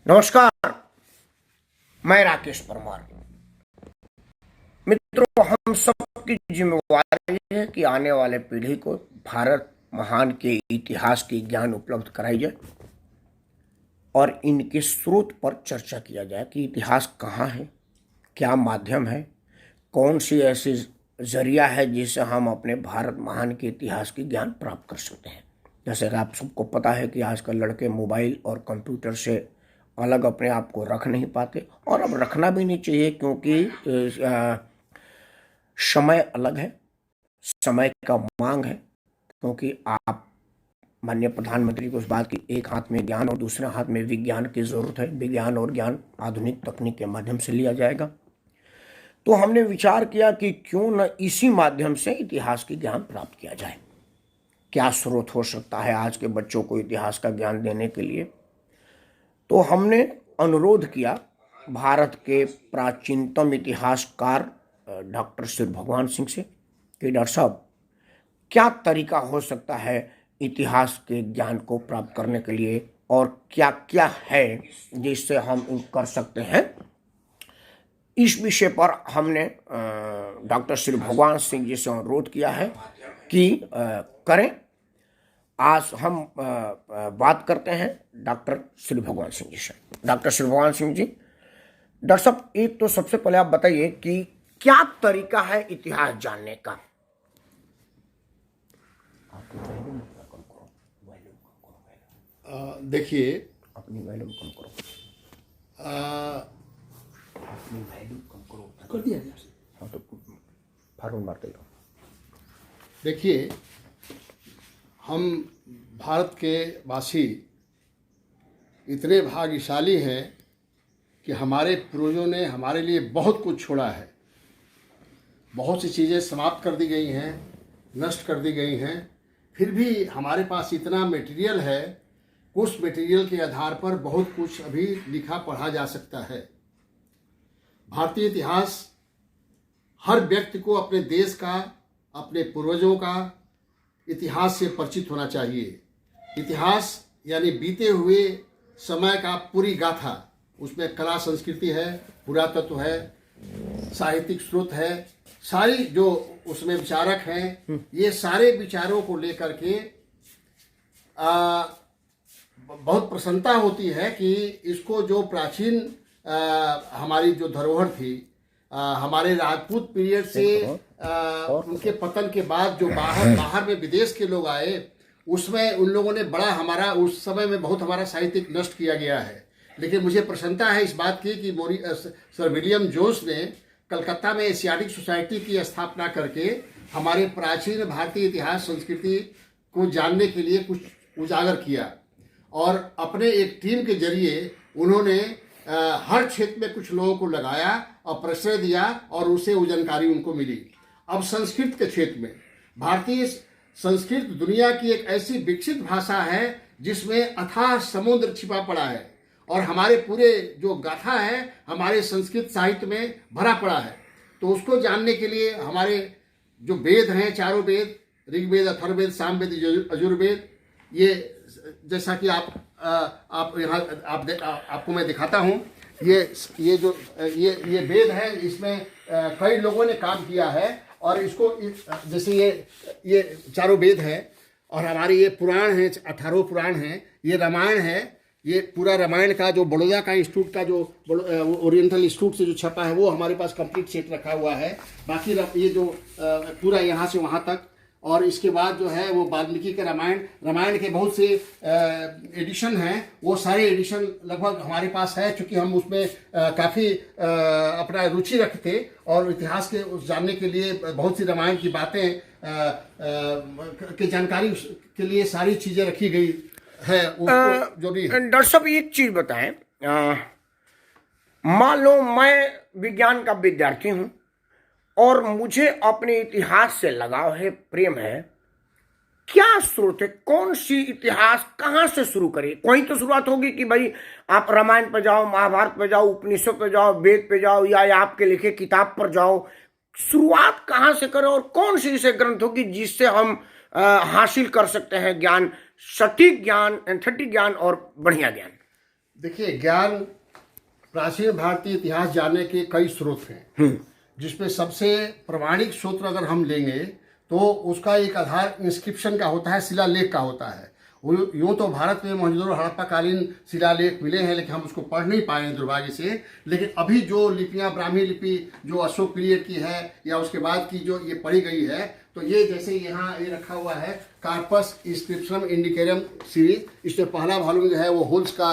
नमस्कार। मैं राकेश परमार। मित्रों, हम सबकी जिम्मेवारी है कि आने वाले पीढ़ी को भारत महान के इतिहास की ज्ञान उपलब्ध कराई जाए और इनके स्रोत पर चर्चा किया जाए कि इतिहास कहाँ है, क्या माध्यम है, कौन सी ऐसी जरिया है जिससे हम अपने भारत महान के इतिहास की ज्ञान प्राप्त कर सकते हैं। जैसे कि आप सबको पता है कि आजकल लड़के मोबाइल और कंप्यूटर से अलग अपने आप को रख नहीं पाते और अब रखना भी नहीं चाहिए, क्योंकि समय अलग है, समय का मांग है। क्योंकि आप माननीय प्रधानमंत्री को इस बात की एक हाथ में ज्ञान और दूसरे हाथ में विज्ञान की जरूरत है। विज्ञान और ज्ञान आधुनिक तकनीक के माध्यम से लिया जाएगा। तो हमने विचार किया कि क्यों न इसी माध्यम से इतिहास की ज्ञान प्राप्त किया जाए। क्या स्रोत हो सकता है आज के बच्चों को इतिहास का ज्ञान देने के लिए? तो हमने अनुरोध किया भारत के प्राचीनतम इतिहासकार डॉक्टर श्री भगवान सिंह से कि डॉक्टर साहब, क्या तरीका हो सकता है इतिहास के ज्ञान को प्राप्त करने के लिए और क्या क्या है जिससे हम कर सकते हैं। इस विषय पर हमने डॉक्टर श्री भगवान सिंह जी से अनुरोध किया है कि करें। आज हम बात करते हैं डॉक्टर श्री भगवान सिंह जी से। डॉक्टर श्री भगवान सिंह जी, डॉक्टर साहब, एक तो सबसे पहले आप बताइए कि क्या तरीका है इतिहास जानने का। देखिए, अपनी वैल्यूम कम करो, अपनी वैल्यूम कम करो। कर दिया। हाँ, तो फारून मारते रहो। देखिए, हम भारत के वासी इतने भाग्यशाली हैं कि हमारे पूर्वजों ने हमारे लिए बहुत कुछ छोड़ा है। बहुत सी चीज़ें समाप्त कर दी गई हैं, नष्ट कर दी गई हैं, फिर भी हमारे पास इतना मटेरियल है। उस मटेरियल के आधार पर बहुत कुछ अभी लिखा पढ़ा जा सकता है। भारतीय इतिहास हर व्यक्ति को अपने देश का, अपने पूर्वजों का इतिहास से परिचित होना चाहिए। इतिहास यानी बीते हुए समय का पूरी गाथा। उसमें कला संस्कृति है, पुरातत्व है, साहित्यिक स्रोत है, सारी जो उसमें विचारक हैं, ये सारे विचारों को लेकर के बहुत प्रसन्नता होती है कि इसको जो प्राचीन हमारी जो धरोहर थी, हमारे राजपूत पीरियड से उनके पतन के बाद जो बाहर में विदेश के लोग आए, उसमें उन लोगों ने बड़ा हमारा उस समय में बहुत हमारा साहित्यिक नष्ट किया गया है। लेकिन मुझे प्रसन्नता है इस बात की कि सर विलियम जोन्स ने कलकत्ता में एशियाटिक सोसाइटी की स्थापना करके हमारे प्राचीन भारतीय इतिहास संस्कृति को जानने के लिए कुछ उजागर किया और अपने एक टीम के जरिए उन्होंने हर क्षेत्र में कुछ लोगों को लगाया और प्रश्रय दिया और उससे वो जानकारी उनको मिली। अब संस्कृत के क्षेत्र में भारतीय संस्कृत दुनिया की एक ऐसी विकसित भाषा है जिसमें अथाह समुद्र छिपा पड़ा है और हमारे पूरे जो गाथा है हमारे संस्कृत साहित्य में भरा पड़ा है। तो उसको जानने के लिए हमारे जो वेद हैं, चारों वेद, ऋग्वेद, अथर्ववेद, सामवेद, यजुर्वेद, ये जैसा कि आप यहाँ आपको मैं दिखाता हूँ, ये जो ये वेद है, इसमें कई लोगों ने काम किया है और इसको जैसे ये चारों वेद है और हमारे ये पुराण हैं, 18 पुराण हैं, ये रामायण है। ये पूरा रामायण का जो बड़ौदा का इंस्टीट्यूट का जो ओरिएंटल इंस्टीट्यूट से जो छपा है वो हमारे पास कंप्लीट सेट रखा हुआ है। बाकी ये जो पूरा यहाँ से वहाँ तक, और इसके बाद जो है वो वाल्मीकि के रामायण के बहुत से एडिशन हैं, वो सारे एडिशन लगभग हमारे पास है। चूँकि हम उसमें काफ़ी अपना रुचि रखते और इतिहास के उस जानने के लिए बहुत सी रामायण की बातें की जानकारी के लिए सारी चीज़ें रखी गई है। जो भी डॉक्टर साहब, एक चीज़ बताएं, मान लो मैं विज्ञान का विद्यार्थी हूँ और मुझे अपने इतिहास से लगाव है, प्रेम है। क्या स्रोत है, कौन सी इतिहास कहाँ से शुरू करें? कोई तो शुरुआत होगी कि भाई आप रामायण पर जाओ, महाभारत पर जाओ, उपनिषद पर जाओ, वेद पे जाओ, या आपके लिखे किताब पर जाओ। शुरुआत कहाँ से करें और कौन सी ऐसे ग्रंथ होगी जिससे हम हासिल कर सकते हैं ज्ञान, सटीक ज्ञान, एंथेटिक ज्ञान और बढ़िया ज्ञान? देखिए, ज्ञान प्राचीन भारतीय इतिहास जानने के कई स्रोत हैं, जिसमें सबसे प्रामाणिक स्रोत अगर हम लेंगे तो उसका एक आधार इंस्क्रिप्शन का होता है, शिलालेख का होता है। यूँ तो भारत में मोहनजोदड़ो हड़प्पा कालीन शिलालेख मिले हैं, लेकिन हम उसको पढ़ नहीं पाए हैं दुर्भाग्य से। लेकिन अभी जो लिपियाँ, ब्राह्मी लिपि जो अशोक पीरियड की है या उसके बाद की जो ये पढ़ी गई है, तो ये जैसे यहाँ ये रखा हुआ है कार्पस इंस्क्रिप्शनम इंडिकेरम सीरीज, इसमें पहला वॉल्यूम जो है वो होल्स का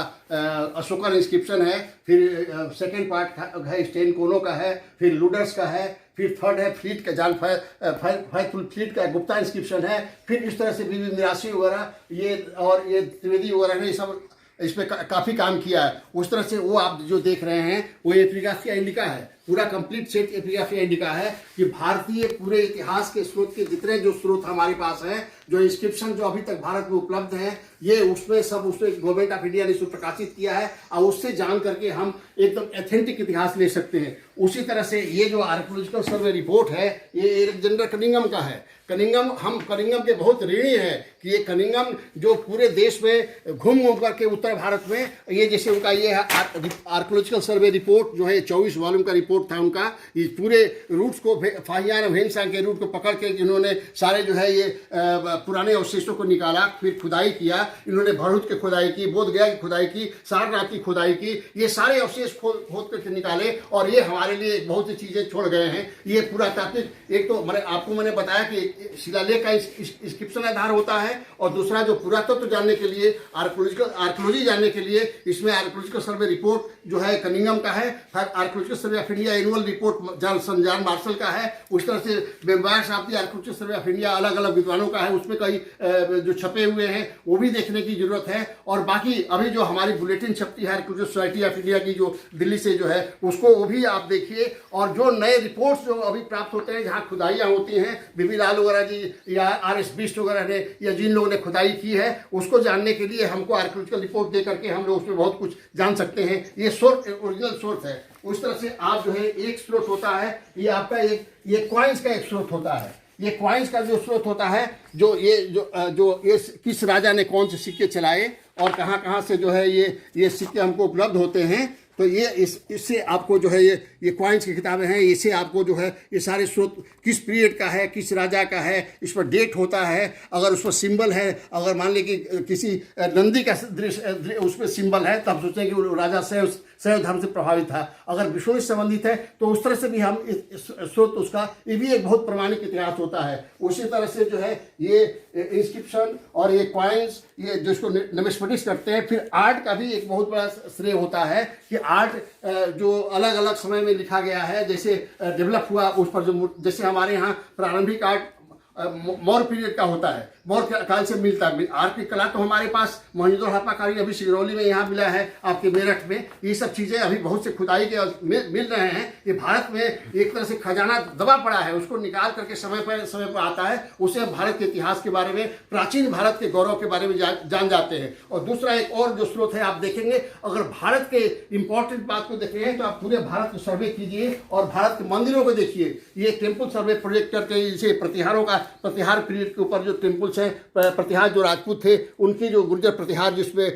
अशोकन इंस्क्रिप्शन है, फिर सेकेंड पार्ट है स्टेनकोनो का है, फिर लुडर्स का है, फिर थर्ड है फ्लीट का, जान फैथफुल फ्लीट का गुप्ता इंस्क्रिप्शन है। फिर इस तरह से बीबी मिरासी वगैरह ये और ये त्रिवेदी वगैरह ने सब इस पर काफ़ी काम किया है। उस तरह से वो आप जो देख रहे हैं वो एपिग्राफिया इंडिका है, पूरा कंप्लीट सेट एपिग्राफिया इंडिका है कि भारतीय पूरे इतिहास के स्रोत के जितने जो स्रोत हमारे पास हैं, जो इंस्क्रिप्शन जो अभी तक भारत में उपलब्ध हैं, ये उसमें गवर्नमेंट ऑफ इंडिया ने इसको प्रकाशित किया है और उससे जान करके हम एकदम एथेंटिक इतिहास ले सकते हैं। उसी तरह से ये जो आर्कोलॉजिकल सर्वे रिपोर्ट है ये एलेक्जेंडर कनिंघम का है। हम कनिंघम के बहुत ऋणी हैं कि ये कनिंघम जो पूरे देश में घूम करके उत्तर भारत में ये जैसे उनका ये आर्कोलॉजिकल सर्वे रिपोर्ट जो है 24 वॉल्यूम का रिपोर्ट था उनका, ये पूरे रूट्स को फाहियान भेनसांग के रूट को पकड़ के इन्होंने सारे जो है ये पुराने अवशेषों को निकाला, फिर खुदाई किया। इन्होंने भरूच की खुदाई की, बोध गया की खुदाई की, सारनाथ की खुदाई की, ये सारे अवशेष खोद करके निकाले और ये हमारे लिए बहुत सी चीज़ें छोड़ गए हैं। ये पुरातात्विक, एक तो मैंने बताया कि शिलालेख का इंस्क्रिप्शन आधार होता है और दूसरा जो पुरातत्व जानने के लिए आर्कोलॉजी जानने के लिए इसमें आर्कोलॉजिकल सर्वे रिपोर्ट जो है कनिंघम का है, फिर archaeological survey of India annual report John Marshall का है। उस तरह से memoirs of the archaeological survey of India अलग अलग विद्वानों का है, उसमें कई जो छपे हुए हैं वो भी देखने की जरूरत है। और बाकी अभी जो हमारी बुलेटिन छपती है आर्कोलॉजिकल सोसाइटी ऑफ इंडिया की जो दिल्ली से जो है उसको वो भी आप देखिए। और जो नए रिपोर्ट्स जो अभी प्राप्त होते हैं जहाँ खुदाइयाँ होती हैं, बीबी लाल वगैरह जी या RS बिष्ट वगैरह ने या जिन लोगों ने खुदाई की है उसको जानने के लिए हमको आर्कोलॉजिकल रिपोर्ट दे करके हम लोग उसमें बहुत कुछ जान सकते हैं। ये सोर्स ओरिजिनल सोर्स है। उस तरह से आप जो है एक स्रोत होता है ये आपका ये क्वाइंस का एक स्रोत होता है। ये क्वाइंस का जो स्रोत होता है जो ये किस राजा ने कौन से सिक्के चलाए और कहाँ कहाँ से जो है ये सिक्के हमको उपलब्ध होते हैं। तो ये इससे आपको जो है ये क्वाइंस की किताबें हैं, इससे आपको जो है ये सारे स्रोत किस पीरियड का है, किस राजा का है, इस पर डेट होता है, अगर उस पर सिंबल है, अगर मान लें कि किसी नंदी का दृश्य उस पर सिंबल है तब सोचें कि वो राजा शैव धर्म से प्रभावित था। अगर विष्णु से संबंधित है तो उस तरह से भी हम स्रोत उसका ये भी एक बहुत प्रमाणिक इतिहास होता है। उसी तरह से जो है ये इंस्क्रिप्शन और ये क्वाइंस ये जिसको नमिस्मेटिक्स करते हैं। फिर आर्ट का भी एक बहुत बड़ा श्रेय होता है कि आर्ट जो अलग अलग समय में लिखा गया है, जैसे डेवलप हुआ उस पर जो जैसे हमारे यहाँ प्रारंभिक आर्ट मौर्य पीरियड का होता है, मौर्य काल से मिलता है। आर्ट की कला तो हमारे पास मोहनजोदड़ो हड़प्पा कालीन अभी सिगरौली में यहाँ मिला है, आपके मेरठ में। ये सब चीज़ें अभी बहुत से खुदाई के मिल रहे हैं। ये भारत में एक तरह से खजाना दबा पड़ा है, उसको निकाल करके समय पर आता है, उससे हम भारत के इतिहास के बारे में, प्राचीन भारत के गौरव के बारे में जान जाते हैं। और दूसरा एक और जो स्रोत है आप देखेंगे, अगर भारत के इंपॉर्टेंट बात को देखेंगे तो आप पूरे भारत को सर्वे कीजिए और भारत के मंदिरों को देखिए। ये टेम्पल सर्वे प्रोजेक्ट करके जैसे प्रतिहार पीरियड के ऊपर जो टेम्पल्स हैं, प्रतिहार जो राजपूत थे उनकी जो गुर्जर प्रतिहार जिसमें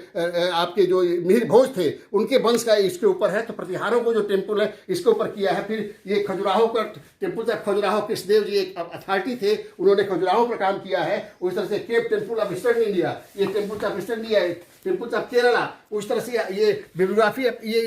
आपके जो मिहिर भोज थे उनके वंश का इसके ऊपर है, तो प्रतिहारों को जो टेम्पल है इसके ऊपर किया है। फिर ये खजुराहो का टेम्पल ऑफ खजुराहो, कृष्णदेव जी एक अथॉरिटी थे, उन्होंने खजुराहो पर काम किया है। उस तरह से cave temple of eastern India, ये temple of eastern India, temples of Kerala. उस तरह से ये बिब्लियोग्राफी, ये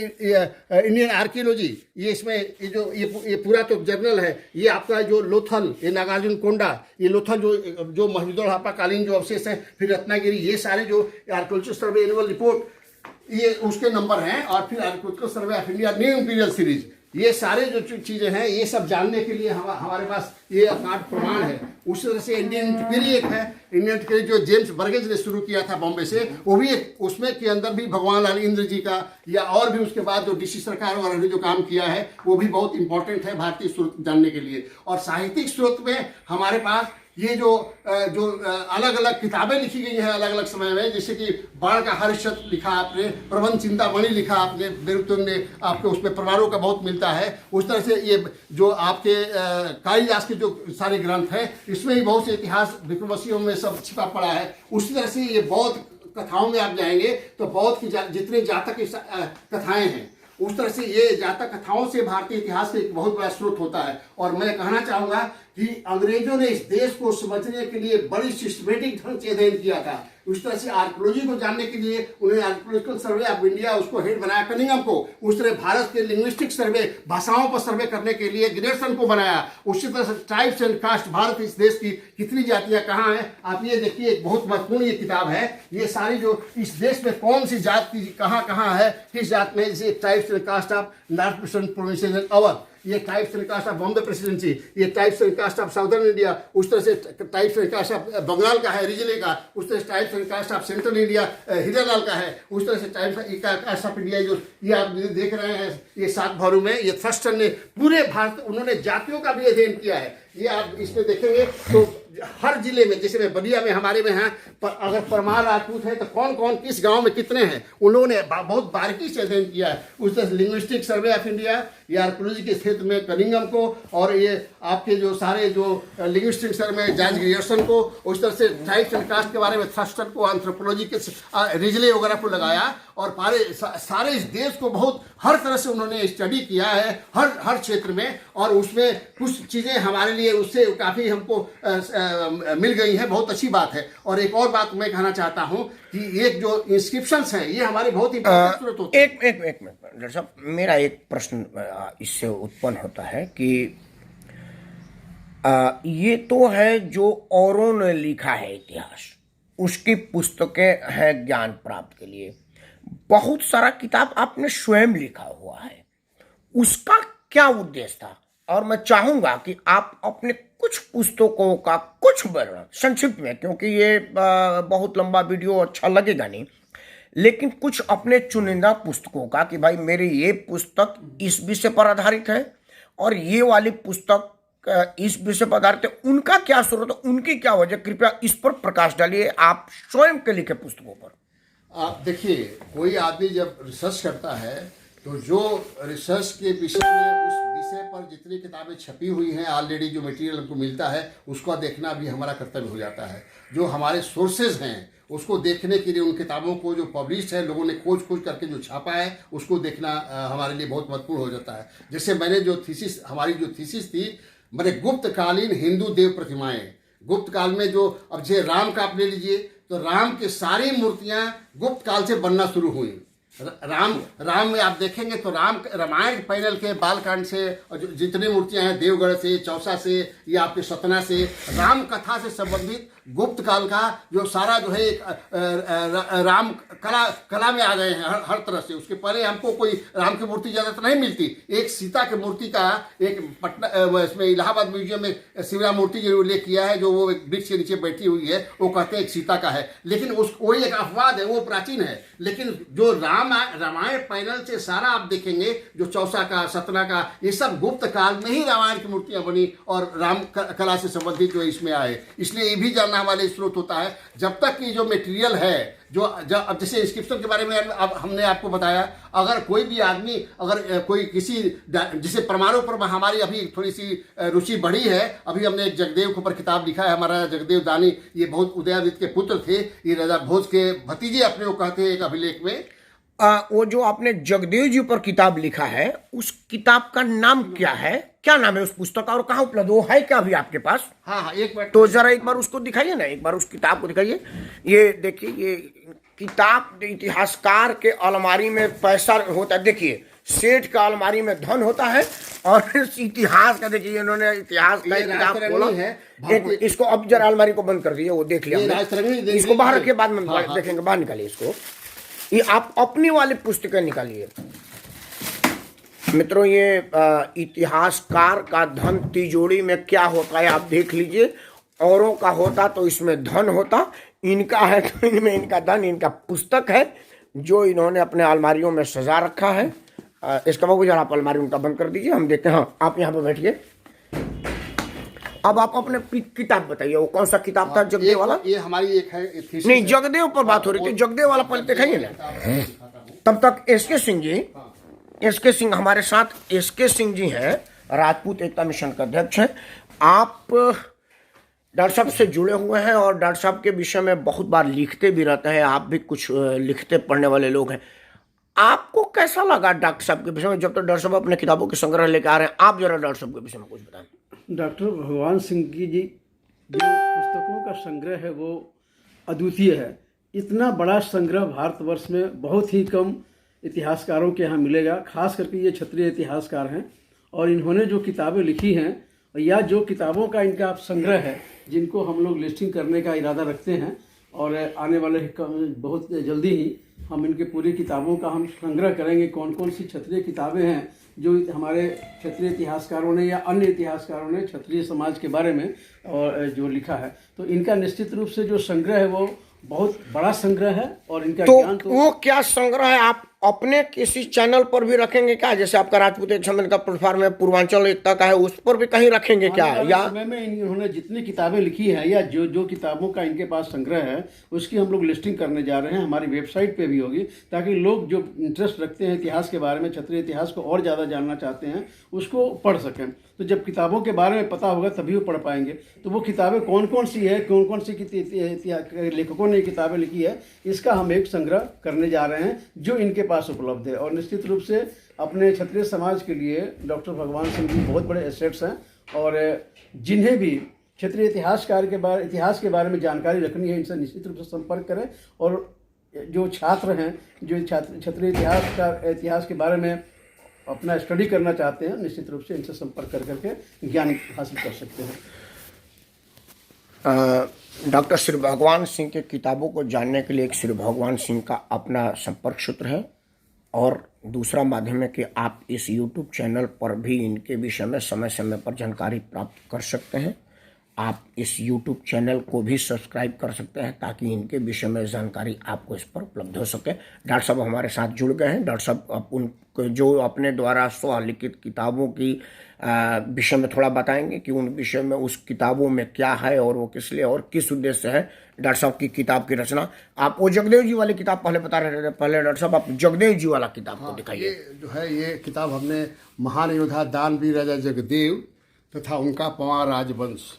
इंडियन आर्कियोलॉजी, ये इसमें ये पूरा तो जर्नल है। ये आपका जो लोथल, ये नागार्जुन कोंडा, ये लोथल जो मोहनजोदड़ो हड़प्पा कालीन जो अवशेष हैं, फिर रत्नागिरी, ये सारे जो आर्कोलॉजिकल सर्वे एनुअल रिपोर्ट ये उसके नंबर हैं। और फिर archaeological survey of India new imperial series, ये सारे जो चीज़ें हैं ये सब जानने के लिए हमारे पास ये अकाट प्रमाण है। उसी तरह से इंडियन एंटिक्वेरी एक है, इंडियन एंटिक्वेरी जो जेम्स बर्गेज ने शुरू किया था बॉम्बे से, वो भी एक उसमें के अंदर भी भगवान लाल इंद्र जी का या और भी उसके बाद जो DC सरकार वगैरह ने जो काम किया है वो भी बहुत इंपॉर्टेंट है भारतीय स्रोत जानने के लिए। और साहित्यिक स्रोत में हमारे पास ये जो अलग अलग किताबें लिखी गई हैं अलग अलग समय में, जैसे कि बाण का हर्षद लिखा आपने, प्रबंध चिंतामणि लिखा आपने, बेरुतुन ने, आपके उसमें प्रमाणों का बहुत मिलता है। उस तरह से ये जो आपके कालिदास के जो सारे ग्रंथ हैं इसमें ही बहुत से इतिहास विक्रमोर्वशीयों में सब छिपा पड़ा है। उसी तरह से ये बौद्ध कथाओं में आप जाएंगे तो बौद्ध की जितने जातक कथाएं हैं, उस तरह से ये जातक कथाओं से भारतीय इतिहास का एक बहुत बड़ा स्रोत होता है। और मैं कहना चाहूंगा कि अंग्रेजों ने इस देश को समझने के लिए बड़ी सिस्टमेटिक ढंग से अध्ययन किया था। उस तरह से आर्कोलॉजी को जानने के लिए उन्होंने आर्कोलॉजिकल सर्वे ऑफ इंडिया उसको हेड बनाया कनिंघम को। उस तरह भारत के लिंग्विस्टिक सर्वे, भाषाओं पर सर्वे करने के लिए ग्रेडसन को बनाया। उसी तरह से ट्राइब्स एंड कास्ट, भारत इस देश की कितनी जातियां कहाँ हैं, आप ये देखिए, एक बहुत महत्वपूर्ण ये किताब है। ये सारी जो इस देश में कौन सी जात की कहाँ है, किस जात में, जैसे tribes and caste of north eastern provinces and Awadh, ये types and caste of Bombay presidency, ये types and caste of southern India, उस तरह से types and caste of Bengal का है, रिजले का, उस तरह से types and caste of central India Hiralal का है, उस तरह से टाइप्स कास्ट ऑफ इंडिया जो ये आप देख रहे हैं, ये 7 वॉल्यूम में, ये थर्स्टन ने पूरे भारत, उन्होंने जातियों का भी अध्ययन किया है। ये आप इसमें देखेंगे तो हर जिले में, जैसे मैं बलिया में हमारे में हैं, अगर परमार राजपूत है तो कौन कौन किस गांव में कितने हैं, उन्होंने बहुत बारीकी से अध्ययन किया है। उस तरह लिंग्विस्टिक सर्वे ऑफ इंडिया, ये आर्कोलॉजी के क्षेत्र में कनिंघम को, और ये आपके जो सारे जो लिंग्विस्टिक सर्वे जॉर्ज ग्रियर्सन को, उस तरह से टाइप्स एंड कास्ट के बारे में थर्स्टन को, एंथ्रोपोलॉजी के रिजले वगैरह को लगाया, और सारे इस देश को बहुत हर तरह से उन्होंने स्टडी किया है, हर क्षेत्र में। और उसमें कुछ चीज़ें हमारे लिए उससे काफ़ी हमको मिल गई है, बहुत अच्छी बात है। और एक और बात मैं कहना चाहता हूं कि एक जो इंस्क्रिप्शंस हैं, ये हमारे बहुत इंपॉर्टेंट स्रोत होते हैं। एक मिनट डॉक्टर साहब, मेरा एक प्रश्न इससे उत्पन्न होता है कि ये तो है जो औरों ने लिखा है इतिहास, उसकी पुस्तकें हैं ज्ञान प्राप्त के लिए। बहुत सारा किताब आपने स्वयं लिखा हुआ है, उसका क्या उद्देश्य था? और मैं चाहूंगा कि आप अपने कुछ पुस्तकों का कुछ वर्णन संक्षिप्त में, क्योंकि ये बहुत लंबा वीडियो अच्छा लगेगा नहीं, लेकिन कुछ अपने चुनिंदा पुस्तकों का, कि भाई मेरी ये पुस्तक इस विषय पर आधारित है और ये वाली पुस्तक इस विषय पर आधारित है, उनका क्या स्रोत है, उनकी क्या वजह, कृपया इस पर प्रकाश डालिए आप स्वयं के लिखे पुस्तकों पर। आप देखिए, कोई आदमी जब रिसर्च करता है तो जो रिसर्च के विषय में, उस विषय पर जितनी किताबें छपी हुई हैं ऑलरेडी, जो मटेरियल हमको मिलता है, उसको देखना भी हमारा कर्तव्य हो जाता है। जो हमारे सोर्सेज हैं उसको देखने के लिए, उन किताबों को जो पब्लिश है, लोगों ने खोज करके जो छापा है, उसको देखना हमारे लिए बहुत महत्वपूर्ण हो जाता है। जैसे मैंने जो थीसिस, हमारी जो थीसिस थी, मैंने गुप्तकालीन हिंदू देव प्रतिमाएं, गुप्त काल में जो, अब जैसे राम का आप ले लीजिए, तो राम की सारी मूर्तियां गुप्त काल से बनना शुरू हुई। राम में आप देखेंगे तो रामायण पैनल के बालकांड से जितनी मूर्तियां हैं, देवगढ़ से, चौसा से, या आपके सतना से, राम कथा से संबंधित गुप्त काल का जो सारा जो है एक राम कला में आ गए हैं हर तरह से। उसके पहले हमको कोई राम की मूर्ति ज़्यादा तो नहीं मिलती। एक सीता की मूर्ति का एक पटना, इसमें इलाहाबाद म्यूजियम में शिवराम मूर्ति जो उल्लेख किया है, जो वो एक वृक्ष के नीचे बैठी हुई है, वो कहते हैं एक सीता का है, लेकिन वही एक अपवाद है, वो प्राचीन है। लेकिन जो रामायण पैनल से सारा आप देखेंगे, जो चौसा का, सतना का, ये सब गुप्त काल में ही रामायण की मूर्तियां बनी और राम कला से संबंधित जो इसमें आए। इसलिए ये भी जानना हमारे स्रोत होता है। जब तक कि जो मटेरियल है, अब जैसे इंस्क्रिप्शन के बारे में अब हमने आपको बताया, अगर कोई भी आदमी, अगर कोई किसी, जैसे परमाणु पर हमारी अभी थोड़ी सी रुचि बढ़ी है। अभी हमने एक जगदेव के ऊपर किताब लिखा है, हमारा जगदेव दानी, ये बहुत उदयादित्य के पुत्र थे, ये राजा भोज के भतीजे अपने को कहते हैं एक अभिलेख में। वो जो आपने जगदेव जी पर किताब लिखा है, उस किताब का नाम क्या है, क्या नाम है उस पुस्तक का, और कहाँ उपलब्ध, वो है क्या अभी आपके पास? हाँ, एक बार तो जरा एक बार उसको दिखाइए ना, एक बार उस किताब को दिखाइए। ये देखिए, ये किताब इतिहासकार के अलमारी में पैसा होता है, देखिए सेठ का अलमारी में धन होता है, और इस इतिहास का देखिए, इन्होंने इतिहास का किताब खोला है। इसको अब जरा अलमारी को बंद कर दिए, वो देख लिया, इसको बाहर रखिए, बाद में देखेंगे, बाहर निकालिए इसको। ये आप अपनी वाली पुस्तकें निकालिए मित्रों। ये इतिहासकार का धन तिजोरी में क्या होता है आप देख लीजिए। औरों का होता तो इसमें धन होता, इनका है तो इनमें इनका धन, इनका पुस्तक है जो इन्होंने अपने अलमारियों में सजा रखा है। इसका बाबू जरा आप अलमारी उनका बंद कर दीजिए, हम देखते हैं। हाँ, आप यहाँ पे बैठिए। अब आप अपने किताब बताइए, वो कौन सा किताब था, जगदेव वाला? ये हमारी एक है, नहीं, जगदेव पर बात हो रही थी, जगदेव वाला पहले दिखाइए ना। तब तक एसके सिंह जी, एसके सिंह हमारे साथ, एसके सिंह जी हैं, राजपूत एकता मिशन का अध्यक्ष हैं। आप डॉक्टर साहब से जुड़े हुए हैं और डॉक्टर साहब के विषय में बहुत बार लिखते भी रहते हैं, आप भी कुछ लिखते पढ़ने वाले लोग हैं। आपको कैसा लगा डॉक्टर साहब के विषय में, जब तो डॉक्टर साहब अपने किताबों के संग्रह लेकर आ रहे हैं, आप जरा डॉक्टर साहब के विषय में कुछ बताएं। डॉक्टर भगवान सिंह की जी जो पुस्तकों का संग्रह है वो अद्वितीय है। इतना बड़ा संग्रह भारतवर्ष में बहुत ही कम इतिहासकारों के यहाँ मिलेगा, खास करके ये क्षत्रिय इतिहासकार हैं। और इन्होंने जो किताबें लिखी हैं या जो किताबों का इनका संग्रह है, जिनको हम लोग लिस्टिंग करने का इरादा रखते हैं और आने वाले बहुत जल्दी ही हम इनके पूरी किताबों का हम संग्रह करेंगे। कौन कौन सी क्षत्रिय किताबें हैं जो हमारे क्षत्रिय इतिहासकारों ने या अन्य इतिहासकारों ने क्षत्रिय समाज के बारे में और जो लिखा है, तो इनका निश्चित रूप से जो संग्रह है वो बहुत बड़ा संग्रह है। और इनका ज्ञान तो वो क्या संग्रह है, आप अपने किसी चैनल पर भी रखेंगे क्या? जैसे आपका राजपूत एक समय का प्लेटफॉर्म है, पूर्वांचल एकता का है, उस पर भी कहीं रखेंगे क्या? या समय में इन्होंने जितनी किताबें लिखी है या जो जो किताबों का इनके पास संग्रह है उसकी हम लोग लिस्टिंग करने जा रहे हैं, हमारी वेबसाइट पे भी होगी, ताकि लोग जो इंटरेस्ट रखते हैं इतिहास के बारे में, क्षत्रिय इतिहास को और ज़्यादा जानना चाहते हैं, उसको पढ़ सकें। तो जब किताबों के बारे में पता होगा तभी वो पढ़ पाएंगे। तो वो किताबें कौन कौन सी है, कौन कौन सी लेखकों ने किताबें लिखी है, इसका हम एक संग्रह करने जा रहे हैं जो इनके पास उपलब्ध है। और निश्चित रूप से अपने क्षत्रिय समाज के लिए डॉक्टर भगवान सिंह जी बहुत बड़े एसेट्स हैं। और जिन्हें भी क्षेत्रीय इतिहास के बारे में जानकारी रखनी है, इनसे निश्चित रूप से संपर्क करें। और जो छात्र हैं, जो क्षेत्रीय इतिहास के बारे में अपना स्टडी करना चाहते हैं, निश्चित रूप से इनसे संपर्क करके ज्ञान हासिल कर सकते हैं। डॉक्टर श्री भगवान सिंह के किताबों को जानने के लिए एक श्री भगवान सिंह का अपना संपर्क सूत्र है, और दूसरा माध्यम है कि आप इस YouTube चैनल पर भी इनके विषय में समय समय पर जानकारी प्राप्त कर सकते हैं। आप इस YouTube चैनल को भी सब्सक्राइब कर सकते हैं ताकि इनके विषय में जानकारी आपको इस पर उपलब्ध हो सके। डॉक्टर साहब हमारे साथ जुड़ गए हैं। डॉक्टर साहब उनको जो अपने द्वारा स्वलिखित किताबों की विषय में थोड़ा बताएंगे कि उन विषय में, उस किताबों में क्या है और वो किस लिए और किस उद्देश्य है डॉक्टर साहब की किताब की रचना। आप वो जगदेव जी वाली किताब पहले बता रहे थे, पहले डॉक्टर साहब आप जगदेव जी वाला किताब को दिखाइए। ये जो है, ये किताब हमने महान योद्धा दानवीर राजा जगदेव तथा उनका पंवार राजवंश।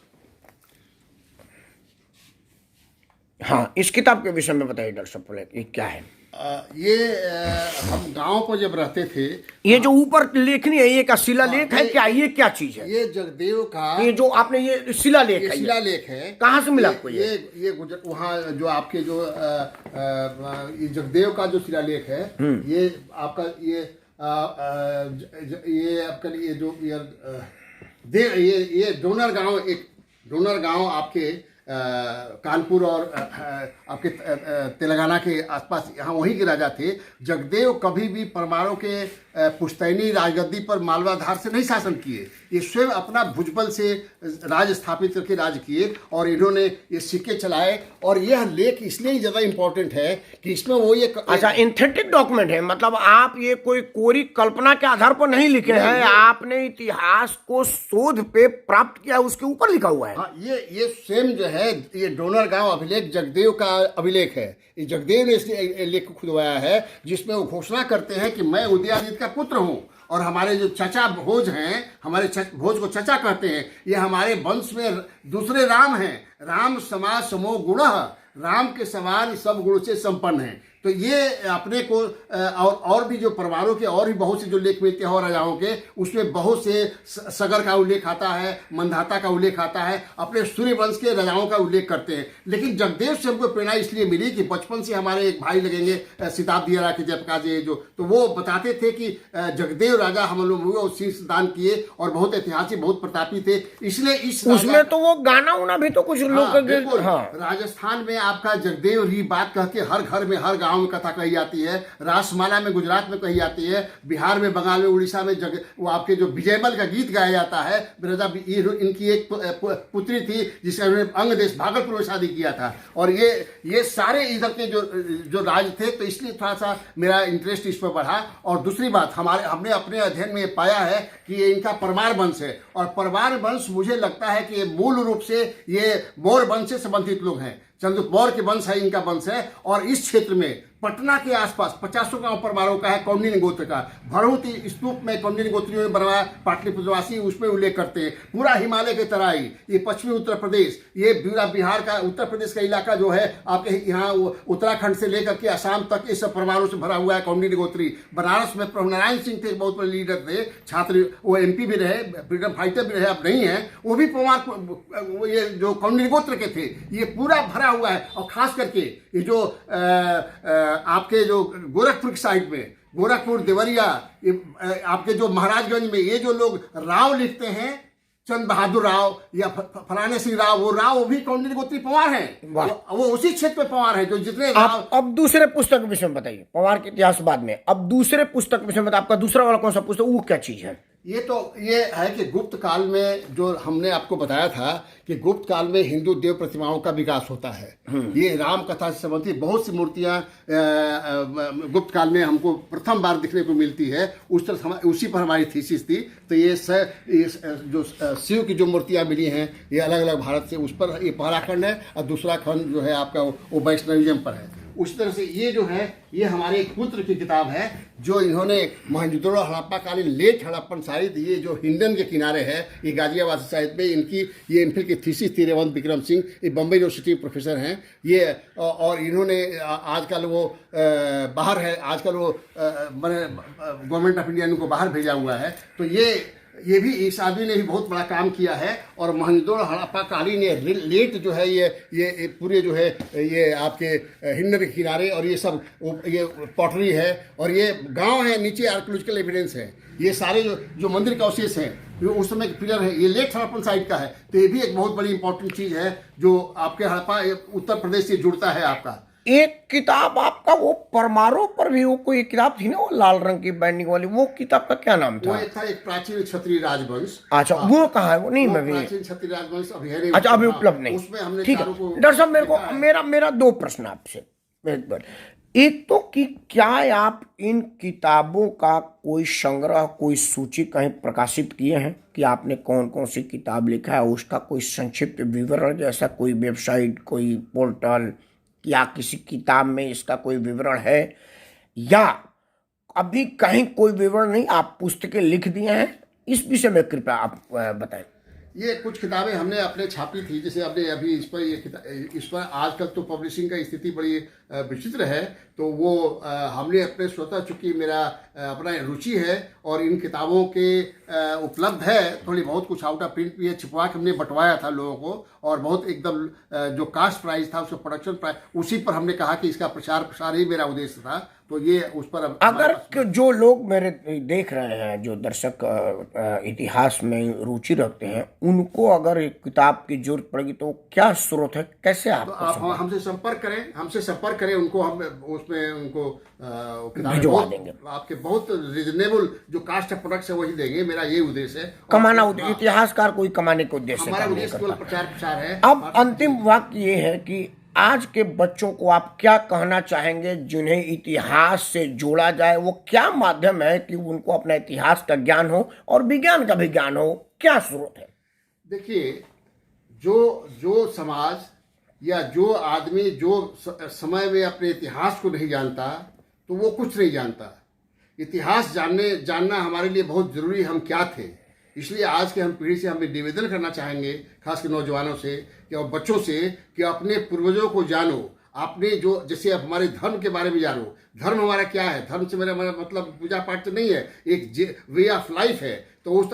हाँ, इस किताब के विषय में बताइए डॉक्टर साहब पहले, ये क्या है? हम गांव पर जब रहते थे, ये जो ऊपर लेखनी है, ये का शिलालेख है क्या? ये क्या चीज है? ये जगदेव का, ये जो आपने ये शिलालेख है, शिलालेख है। कहाँ से मिला आपको? ये गुजरात, वहाँ जो आपके जो ये जगदेव का जो शिलालेख है, ये आपका ये आपका ये डोनर गांव, एक डोनर गांव आपके कानपुर और आपके तेलंगाना के आसपास, यहाँ वहीं के राजा थे। जगदेव कभी भी परमारों के पुश्तैनी राजगद्दी पर मालवाधार से नहीं शासन किए, ये स्वयं अपना भुजबल से राज स्थापित करके राज किए और इन्होंने ये सिक्के चलाए। और यह लेख इसलिए ज़्यादा इम्पोर्टेंट है कि इसमें वो ये अच्छा इंथेटिक डॉक्यूमेंट है, मतलब आप ये कोरी कल्पना के आधार पर नहीं लिखे हैं, आपने इतिहास को शोध पे प्राप्त किया, उसके ऊपर लिखा हुआ है। हाँ, ये स्वयं जो है, ये डोनर गांव अभिलेख जगदेव का अभिलेख है। ये जगदेव ने इस लेख को खुदवाया है, जिसमें वो घोषणा करते हैं कि मैं उदयादित्य का पुत्र हूँ और हमारे जो चचा भोज हैं, हमारे भोज को चचा कहते हैं, ये हमारे वंश में दूसरे राम हैं। राम समाज समो गुण, राम के समान सब गुण से संपन्न है। तो ये अपने को और भी जो परिवारों के और भी बहुत से जो लेख मिलते हैं और राजाओं के, उसमें बहुत से सगर का उल्लेख आता है, मंधाता का उल्लेख आता है, अपने सूर्यवंश के राजाओं का उल्लेख करते हैं। लेकिन जगदेव से हमको प्रेरणा इसलिए मिली कि बचपन से हमारे एक भाई लगेंगे सिताब्दी के जयप्रकाश जी, जो तो वो बताते थे कि जगदेव राजा हम लोग हुए और शीर्ष दान किए और बहुत ऐतिहासिक, बहुत प्रतापी थे। इसलिए इस उसमें तो वो गाना उना भी तो कुछ लोग, राजस्थान में आपका जगदेव री बात कह के हर घर में, हर गाँव में कथा कही जाती है। रासमाला में गुजरात में कही जाती है, बिहार में, बंगाल में, उड़ीसा में वो आपके जो विजयमल का गीत गाया जाता है। इनकी एक पुत्री थी जिसका अंग देश भागलपुर में शादी किया था। और ये सारे इधर के जो राज थे, तो इसलिए थोड़ा सा मेरा इंटरेस्ट इस पर बढ़ा। और दूसरी बात, हमने अपने अध्ययन में पाया है कि ये इनका परमार वंश है। और परमार वंश मुझे लगता है कि ये मूल रूप से ये मौर्य वंश से संबंधित लोग हैं। चंद्रगुप्त मौर्य के वंश है, इनका वंश है। और इस क्षेत्र में पटना के आसपास 50 गांव परमारों का है कौंडिन्य गोत्र का। भरहुति स्तूप में कौंडिन्य गोत्रियों ने बनवाया, पाटलिपुत्रवासी उसमें उल्लेख करते हैं। पूरा हिमालय के तराई, ये पश्चिमी उत्तर प्रदेश, ये पूरा बिहार का, उत्तर प्रदेश का इलाका जो है आपके यहाँ उत्तराखंड से लेकर के असम तक, ये सब परमाणु से भरा हुआ है कौंडिन्य गोत्री। बनारस में प्रभु नारायण सिंह थे, बहुत बड़े लीडर थे, छात्र, वो MP भी रहे, फ्रीडम फाइटर भी रहे, अब नहीं है, वो भी परमार ये जो कौंडिन्य गोत्र के थे, ये पूरा भरा हुआ है। और खास करके ये जो आपके जो गोरखपुर की साइड में, गोरखपुर, देवरिया, आपके जो महाराजगंज में, ये जो लोग राव लिखते हैं, चंद बहादुर राव या फलाने सिंह राव, वो भी कौंडिन्य गोत्री पवार हैं। वो उसी क्षेत्र में पवार हैं जो जितने आप अब दूसरे पुस्तक के विषय में बताइए, पवार के इतिहास बाद में। अब दूसरे पुस्तक के विषय में आपका दूसरा वाला कौन सा पुस्तक, वो क्या चीज है? ये है कि गुप्त काल में जो हमने आपको बताया था कि गुप्त काल में हिंदू देव प्रतिमाओं का विकास होता है। ये राम कथा से संबंधित बहुत सी मूर्तियां गुप्त काल में हमको प्रथम बार दिखने को मिलती है। उसी पर हमारी थीसिस थी। तो ये जो शिव की जो मूर्तियां मिली हैं, ये अलग अलग भारत से, उस पर ये पहला खंड है, और दूसरा खंड जो है आपका वो वैष्णविज्म पर है। उस तरह से ये जो है, ये हमारे एक पुत्र की किताब है जो इन्होंने मोहनजोदड़ो हड़प्पा कालीन लेट हड़प्पन साहित्य, ये जो हिंडन के किनारे है, ये गाजियाबाद साहित्य में इनकी ये MPhil की थीसिस थी। रेवंत विक्रम सिंह, ये बम्बई यूनिवर्सिटी प्रोफेसर हैं ये, और इन्होंने आजकल वो बाहर है, आजकल वो गवर्नमेंट ऑफ इंडिया इनको बाहर भेजा हुआ है। तो ये भी इस आदमी ने भी बहुत बड़ा काम किया है। और मोहनजोदड़ो हड़प्पा कालीन ये लेट जो है, ये पूरे जो है, ये आपके हिंडन के किनारे, और ये सब ये पॉटरी है, और ये गांव है, नीचे आर्कियोलॉजिकल एविडेंस है। ये सारे जो मंदिर का अवशेष है, ये उस समय के पिलर है, ये लेट हड़प्पन साइड का है। तो ये भी एक बहुत बड़ी इंपॉर्टेंट चीज है जो आपके हड़प्पा उत्तर प्रदेश से जुड़ता है आपका। एक किताब आपका वो परमारों पर भी, वो कोई किताब थी ना, वो लाल रंग की बाइंडिंग वाली, वो किताब का क्या नाम था? वो एक था, एक प्राचीन क्षत्रिय राजवंश। अच्छा, वो कहाँ है? वो नहीं, मैं भी प्राचीन क्षत्रिय राजवंश अभी है नहीं। अच्छा, अभी उपलब्ध नहीं। उसमें हमने ठीक है डॉक्टर साहब, मेरे को मेरा दो प्रश्न आपसे। एक तो कि क्या आप इन किताबों का कोई संग्रह, कोई सूची कहीं प्रकाशित किए हैं कि आपने कौन कौन सी किताब लिखा है, उसका कोई संक्षिप्त विवरण, जैसा कोई वेबसाइट, कोई पोर्टल, या किसी किताब में इसका कोई विवरण है, या अभी कहीं कोई विवरण नहीं, आप पुस्तकें लिख दिए हैं? इस विषय में कृपया आप बताएं। ये कुछ किताबें हमने अपने छापी थी, जैसे अपने अभी इस पर आजकल तो पब्लिशिंग का स्थिति बड़ी विचित्र है, तो वो हमने अपने स्वतः, चूंकि मेरा अपना रुचि है और इन किताबों के उपलब्ध है, थोड़ी बहुत कुछ आउट ऑफ प्रिंट भी है, छिपवा के हमने बंटवाया था लोगों को, और बहुत एकदम जो कास्ट प्राइस था, उसका प्रोडक्शन प्राइस, उसी पर हमने कहा कि इसका प्रसार ही मेरा उद्देश्य था। तो ये उस पर अगर जो लोग मेरे देख रहे हैं, जो दर्शक इतिहास में रुचि रखते हैं, उनको अगर एक किताब की जरूरत पड़ेगी तो क्या स्रोत है, कैसे आप हमसे संपर्क करें, उनको हम उसमें उनको भिजवा देंगे। आपके बहुत रिजनेबल जो कास्ट ऑफ प्रोडक्ट्स है वही देंगे। मेरा ये उद्देश्य है, कमाना। इतिहासकार कोई कमाने के उद्देश्य, हमारा उद्देश्य केवल प्रचार है। अब अंतिम वाक्य ये है कि आज के बच्चों को आप क्या कहना चाहेंगे जिन्हें इतिहास से जोड़ा जाए? वो क्या माध्यम है कि उनको अपना इतिहास का ज्ञान हो और विज्ञान का भी ज्ञान हो? क्या स्रोत है? देखिए, जो समाज या जो आदमी जो समय में अपने इतिहास को नहीं जानता, तो वो कुछ नहीं जानता। इतिहास जानना हमारे लिए बहुत जरूरी। हम क्या थे, इसलिए आज के हम पीढ़ी से हमें निवेदन करना चाहेंगे, खासकर नौजवानों से और बच्चों से, कि अपने पूर्वजों को जानो। आपने जो, जैसे हमारे धर्म के बारे में जानो। धर्म हमारा क्या है? धर्म से मेरा मतलब पूजा पाठ तो नहीं है, एक वे ऑफ लाइफ है। तो उस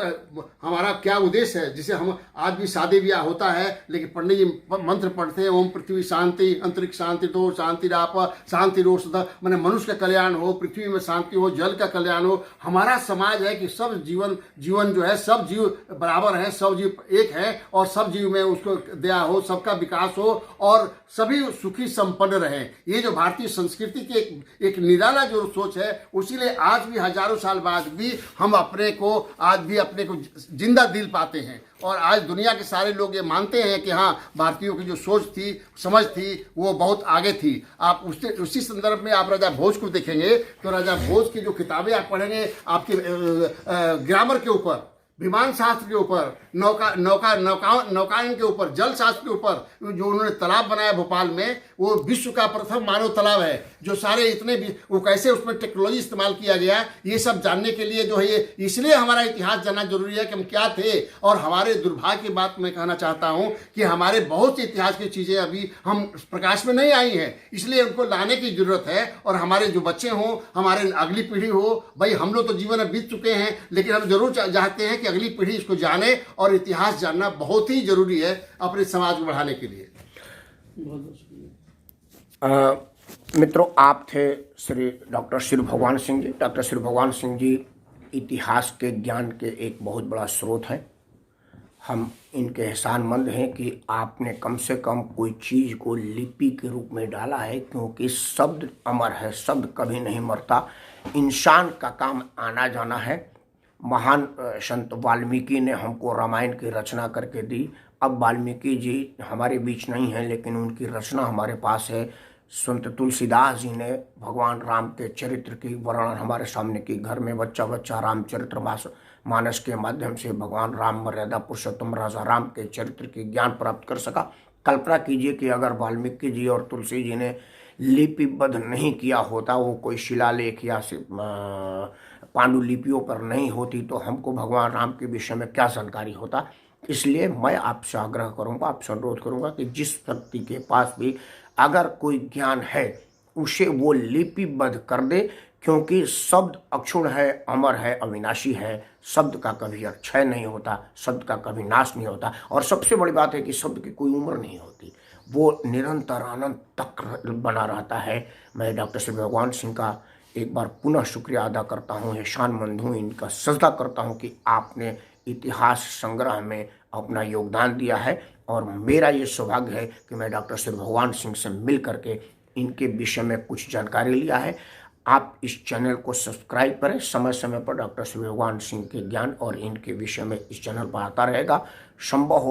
हमारा क्या उद्देश्य है? जैसे हम आज भी शादी ब्याह होता है, लेकिन पंडित जी मंत्र पढ़ते हैं, ओम पृथ्वी शांति, अंतरिक्ष शांति, तो शांति राप शांति रोष, मैंने मनुष्य का कल्याण हो, पृथ्वी में शांति हो, जल का कल्याण हो। हमारा समाज है कि सब जीवन जो है, सब जीव बराबर है, सब जीव एक है, और सब जीव में उसको दया हो, सबका विकास हो, और सभी सुखी संपन्न रहे। ये जो भारतीय संस्कृति की एक निराला जो सोच है, उसीलिए आज भी हजारों साल बाद भी हम अपने को जिंदा दिल पाते हैं। और आज दुनिया के सारे लोग ये मानते हैं कि हाँ, भारतीयों की जो सोच थी, समझ थी, वो बहुत आगे थी। आप उसी संदर्भ में आप राजा भोज को देखेंगे, तो राजा भोज की जो किताबें आप पढ़ेंगे, आपके ग्रामर के ऊपर, विमान शास्त्र के ऊपर, नौकायन के ऊपर, जल शास्त्र के ऊपर, जो उन्होंने तालाब बनाया भोपाल में, वो विश्व का प्रथम मानव तालाब है। जो सारे इतने भी वो कैसे उसमें टेक्नोलॉजी इस्तेमाल किया गया, ये सब जानने के लिए जो है ये इसलिए हमारा इतिहास जानना जरूरी है कि हम क्या थे। और हमारे दुर्भाग्य की बात मैं कहना चाहता हूँ कि हमारे बहुत सी इतिहास की चीज़ें अभी हम प्रकाश में नहीं आई हैं, इसलिए उनको लाने की जरूरत है। और हमारे जो बच्चे हों, हमारे अगली पीढ़ी हो, भाई हम लोग तो जीवन में बीत चुके हैं, लेकिन हम जरूर चाहते हैं कि अगली पीढ़ी इसको जाने, और इतिहास जानना बहुत ही जरूरी है अपने समाज को बढ़ाने के लिए। बहुत बहुत शुक्रिया। मित्रों, आप थे श्री डॉक्टर शिव भगवान सिंह जी। डॉक्टर शिव भगवान सिंह जी इतिहास के ज्ञान के एक बहुत बड़ा स्रोत हैं। हम इनके एहसानमंद हैं कि आपने कम से कम कोई चीज़ को लिपि के रूप में डाला है, क्योंकि शब्द अमर है, शब्द कभी नहीं मरता। इंसान का काम आना जाना है। महान संत वाल्मीकि ने हमको रामायण की रचना करके दी। अब वाल्मीकि जी हमारे बीच नहीं हैं, लेकिन उनकी रचना हमारे पास है। संत तुलसीदास जी ने भगवान राम के चरित्र की वर्णन हमारे सामने की। घर में बच्चा बच्चा रामचरित्र मानस के माध्यम से भगवान राम मर्यादा पुरुषोत्तम राजा राम के चरित्र की ज्ञान प्राप्त कर सका। कल्पना कीजिए कि अगर वाल्मीकि जी और तुलसी जी ने लिपिबद्ध नहीं किया होता, वो कोई शिलालेख या पांडुलिपियों पर नहीं होती, तो हमको भगवान राम के विषय में क्या जानकारी होता। इसलिए मैं आपसे आग्रह करूंगा, आपसे अनुरोध करूंगा कि जिस व्यक्ति के पास भी अगर कोई ज्ञान है, उसे वो लिपिबद्ध कर दे, क्योंकि शब्द अक्षुण है, अमर है, अविनाशी है। शब्द का कभी क्षय नहीं होता, शब्द का कभी नाश नहीं होता। और सबसे बड़ी बात है कि शब्द की कोई उम्र नहीं होती, वो निरंतर अनंत तक बना रहता है। मैं डॉक्टर शिव भगवान सिंह का एक बार पुनः शुक्रिया अदा करता हूँ, एहसानमंद हूँ, इनका सजदा करता हूँ कि आपने इतिहास संग्रह में अपना योगदान दिया है। और मेरा ये सौभाग्य है कि मैं डॉक्टर शिव भगवान सिंह से मिल करके इनके विषय में कुछ जानकारी लिया है। आप इस चैनल को सब्सक्राइब करें। समय समय पर डॉक्टर शिव भगवान सिंह के ज्ञान और इनके विषय में इस चैनल पर आता रहेगा। संभव हो